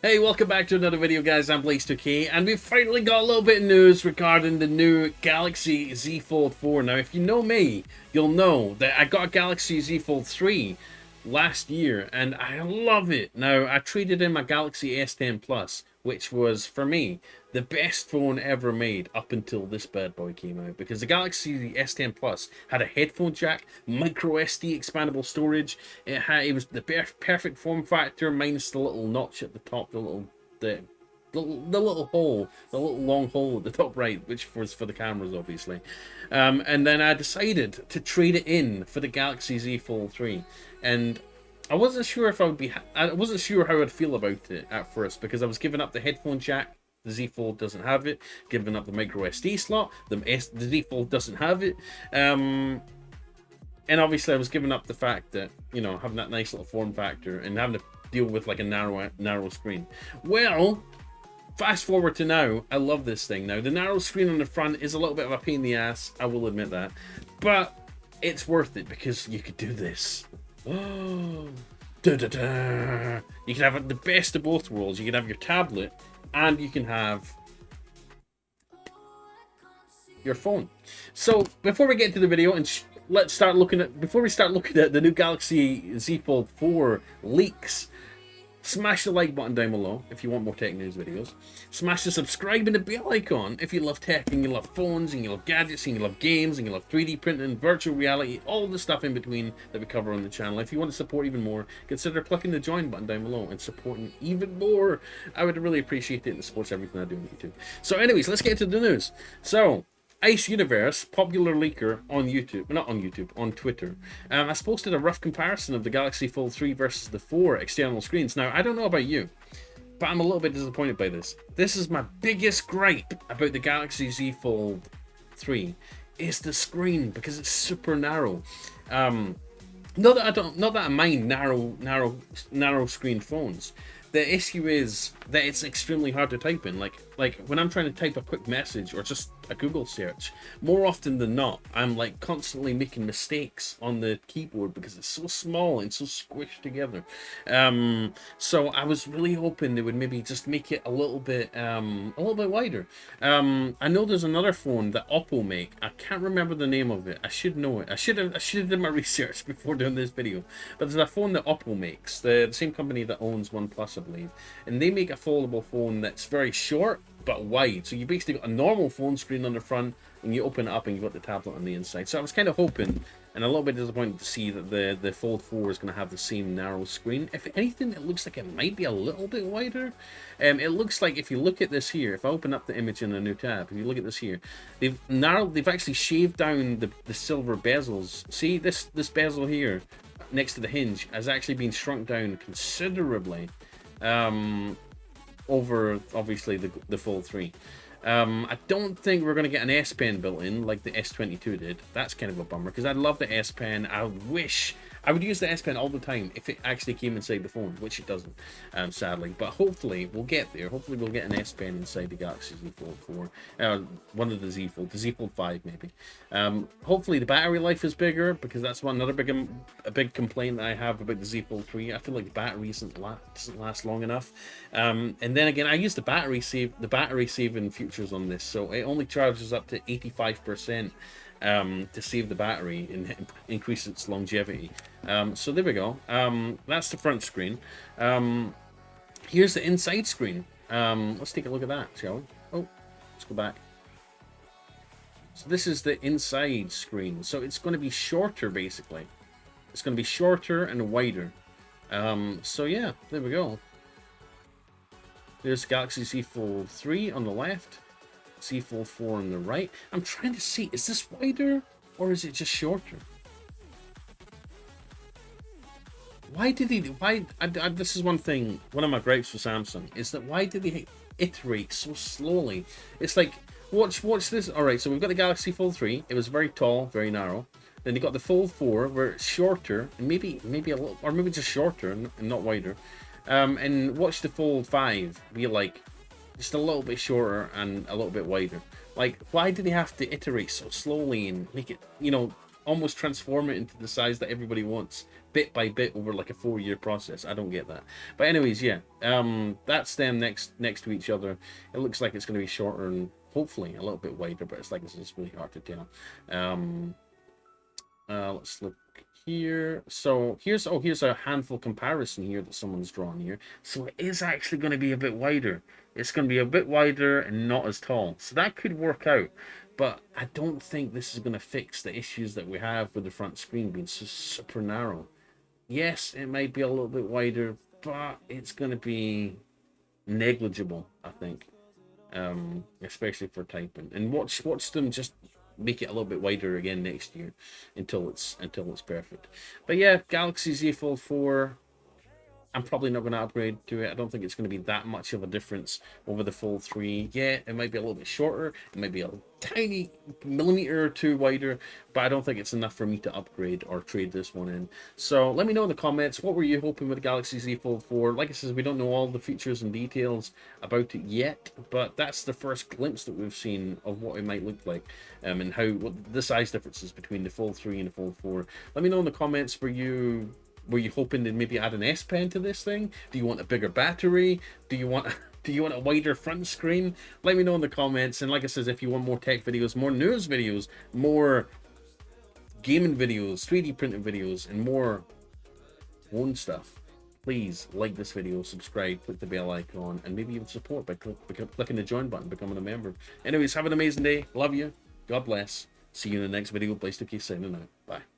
Hey, welcome back to another video, guys. I'm Blaze2K, and we've finally got a little bit of news regarding the new Galaxy Z Fold 4. Now, if you know me, you'll know that I got a Galaxy Z Fold 3 last year, and I love it. Now, I traded in my Galaxy S10 Plus, which was, for me, the best phone ever made up until this bad boy came out, because the Galaxy S10 Plus had a headphone jack, micro SD expandable storage. It was the perfect form factor, minus the little notch at the top, the little hole, the little long hole at the top right, which was for the cameras, obviously. And then I decided to trade it in for the Galaxy Z Fold 3, and I wasn't sure if I wasn't sure how I'd feel about it at first, because I was giving up the headphone jack. The Z Fold doesn't have it. Giving up the micro SD slot. The Z Fold doesn't have it. And obviously I was giving up the fact that, you know, having that nice little form factor and having to deal with like a narrow screen. Well, fast forward to now, I love this thing. Now, the narrow screen on the front is a little bit of a pain in the ass, I will admit that. But it's worth it because you could do this. Oh, da, da, da. You can have the best of both worlds. You can have your tablet and you can have your phone. So before we get into the video and let's start looking at, before we start looking at the new Galaxy Z Fold 4 leaks, smash the like button down below if you want more tech news videos. Smash the subscribe and the bell icon if you love tech and you love phones and you love gadgets and you love games and you love 3D printing, virtual reality, all the stuff in between that we cover on the channel. If you want to support even more, consider clicking the join button down below and supporting even more. I would really appreciate it, and it supports everything I do on YouTube. So anyways, let's get into the news. So Ice Universe, popular leaker on YouTube, not on YouTube, on Twitter, has posted a rough comparison of the Galaxy Fold 3 versus the 4 external screens. Now, I don't know about you, but I'm a little bit disappointed by this. This is my biggest gripe about the Galaxy Z Fold 3, is the screen, because it's super narrow. Not that I mind narrow screen phones. The issue is that it's extremely hard to type in. Like when I'm trying to type a quick message or just a Google search, more often than not, I'm like constantly making mistakes on the keyboard because it's so small and so squished together. So I was really hoping they would maybe just make it a little bit wider. I know there's another phone that Oppo make. I can't remember the name of it. I should know it. I should have done my research before doing this video. But there's a phone that Oppo makes, the same company that owns OnePlus, I believe, and they make a foldable phone that's very short but wide. So you basically got a normal phone screen on the front, and you open it up and you've got the tablet on the inside. So I was kind of hoping, and a little bit disappointed to see that the Fold 4 is going to have the same narrow screen. If anything, it looks like it might be a little bit wider. It looks like, if you look at this here, if I open up the image in a new tab, if you look at this here, they've actually shaved down the silver bezels. See this bezel here next to the hinge has actually been shrunk down considerably. Over obviously the Fold 3. I don't think we're going to get an S Pen built in like the S22 did. That's kind of a bummer, because I love the S Pen. I wish I would use the S Pen all the time if it actually came inside the phone, which it doesn't, sadly. But hopefully we'll get there. Hopefully we'll get an S Pen inside the Galaxy Z Fold 4. One of the Z Z Fold 5 maybe. Hopefully the battery life is bigger, because that's another big complaint that I have about the Z Fold 3. I feel like the battery doesn't last long enough. And then again, I use the battery saving features on this, so it only charges up to 85%. To save the battery and increase its longevity. So there we go. That's the front screen. Here's the inside screen. Let's take a look at that, shall we? Oh, let's go back. So this is the inside screen. So it's going to be shorter, basically. It's going to be shorter and wider. So yeah, there we go. There's Galaxy Z Fold 3 on the left. Z Fold 4 on the right. I'm trying to see, is this wider or is it just shorter? This is one thing, one of my gripes with Samsung, is that why did they iterate so slowly? It's like, watch this. Alright, so we've got the Galaxy Fold 3. It was very tall, very narrow. Then you got the Fold 4 where it's shorter, and maybe a little, or maybe just shorter and not wider. And watch the Fold 5 be like just a little bit shorter and a little bit wider. Like, why do they have to iterate so slowly and make it, you know, almost transform it into the size that everybody wants, bit by bit over like a 4-year process. I don't get that. But anyways, yeah, that's them next to each other. It looks like it's going to be shorter and hopefully a little bit wider, but it's really hard to tell. Let's look here. So here's a handful comparison here that someone's drawn here. So it is actually going to be a bit wider. It's going to be a bit wider and not as tall. So that could work out. But I don't think this is going to fix the issues that we have with the front screen being so super narrow. Yes, it might be a little bit wider, but it's going to be negligible, I think, especially for typing. And watch them just make it a little bit wider again next year until it's perfect. But yeah, Galaxy Z Fold 4. I'm probably not going to upgrade to it. I don't think it's going to be that much of a difference over the Fold 3. Yeah, it might be a little bit shorter. It might be a tiny millimeter or two wider, but I don't think it's enough for me to upgrade or trade this one in. So let me know in the comments, what were you hoping with the Galaxy Z Fold 4? Like I said, we don't know all the features and details about it yet, but that's the first glimpse that we've seen of what it might look like, and what the size differences between the Fold 3 and the Fold 4. Let me know in the comments, were you hoping to maybe add an S Pen to this thing? Do you want a bigger battery? Do you want a wider front screen? Let me know in the comments. And like I said, if you want more tech videos, more news videos, more gaming videos, 3D printing videos, and more phone stuff, please like this video, subscribe, click the bell icon, and maybe even support by clicking the join button, becoming a member. Anyways, have an amazing day. Love you. God bless. See you in the next video. Blaze2K signing out. Bye.